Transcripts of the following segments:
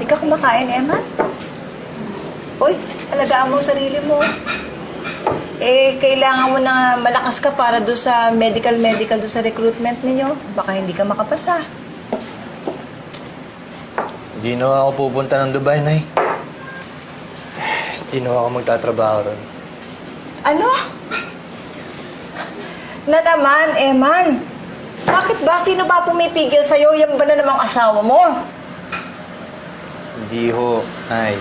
ka kumakain, Eman? Uy, alagaan mo sarili mo. Kailangan mo na malakas ka para doon sa medical doon sa recruitment ninyo. Baka hindi ka makapasa. Hindi na ako pupunta ng Dubai, Nay. Hindi na ako magtatrabaho ron. Ano? Na naman, Eman? Bakit ba? Sino ba pumipigil sa'yo? Yan ba na namang asawa mo? Hindi ho, Nay.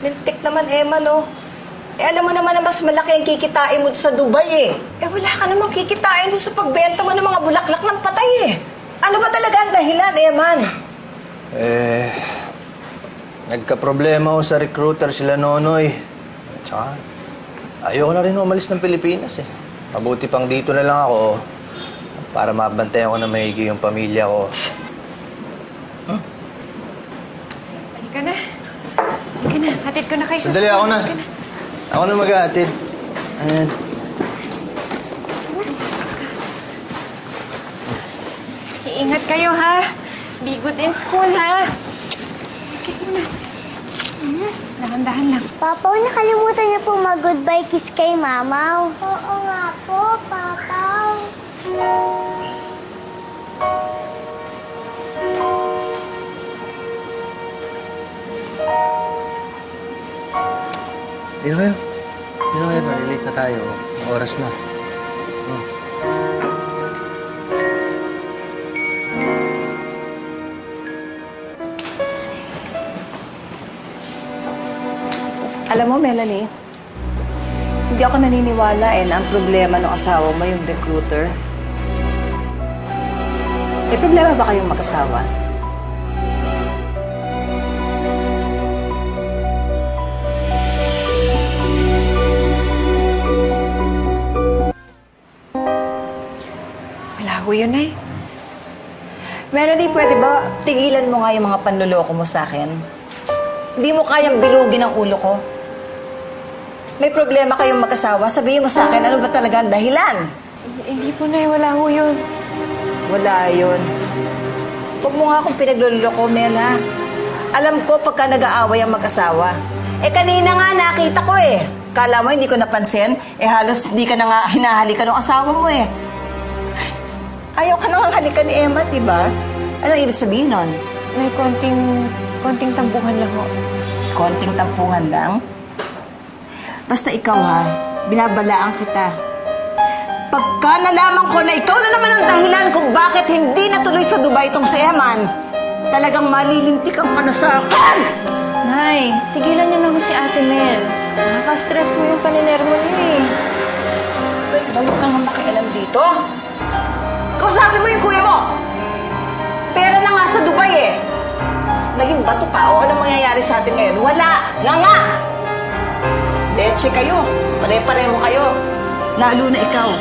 Lintik naman, Eman, oh. Alam mo naman na mas malaki ang kikitain mo sa Dubai, eh. Wala ka namang kikitain doon sa pagbenta mo ng mga bulaklak ng patay, eh. Ano ba talaga ang dahilan, Eman? Nagka-problema ho sa recruiter sila Nonoy. Tsaka, ayoko na rin umalis ng Pilipinas, eh. Mabuti pang dito na lang ako para mabantayan ko na maigi yung pamilya ko. Halika na. Halika na. Hatid ko na kayo sa Sandali, school. ako na. Ako na mag-aatid. Ayan. Iingat kayo, ha? Be good in school, ha? Kiss mo na. Dahan-dahan lang. Papa, nakalimutan niyo po mag-goodbye kiss kay Mamaw. Oo nga po, Papa. Dito kayo. Dito kayo, malilate na tayo. Oras na. Alam mo, Melanie, hindi ako naniniwala na ang problema ng asawa mo yung recruiter. May problema ba kayong mag-asawa? Wala ho yun, eh. Melanie, pwede ba tigilan mo nga yung mga panluloko mo sa akin? Hindi mo kayang bilugin ang ulo ko. May problema kayong mag-asawa, sabihin mo sa akin, ano ba talaga ang dahilan? Hindi po, Nay. Wala ho yun. Wala yun. Huwag mo nga akong pinagluloko, Mel, ha? Alam ko pagka nag-aaway ang mag-asawa. Kanina nga nakita ko, eh. Kala mo hindi ko napansin? Halos hindi ka na nga hinahalikan ng asawa mo, eh. Ayaw ka nang halikan ni Emma, di ba? Anong ibig sabihin nun? May konting tampuhan lang ho. Konting tampuhan lang? Basta ikaw, ha, binabalaan kita. Pagka nalaman ko na ikaw na naman ang dahilan kung bakit hindi natuloy sa Dubai itong si Eman, talagang malilintikan ka na sa akin! Nay, tigilan niyo na ho si Ate Mel. Nakaka-stress mo yung paninermo niyo, eh. Pwede ba huwag kang makialam dito? Kausapin mo yung kuya mo! Pera na nga sa Dubai, eh. Naging bato pa, o anong mangyayari sa atin ngayon? Wala! Nga! Leche kayo. Pare-pareho kayo. Lalo na ikaw.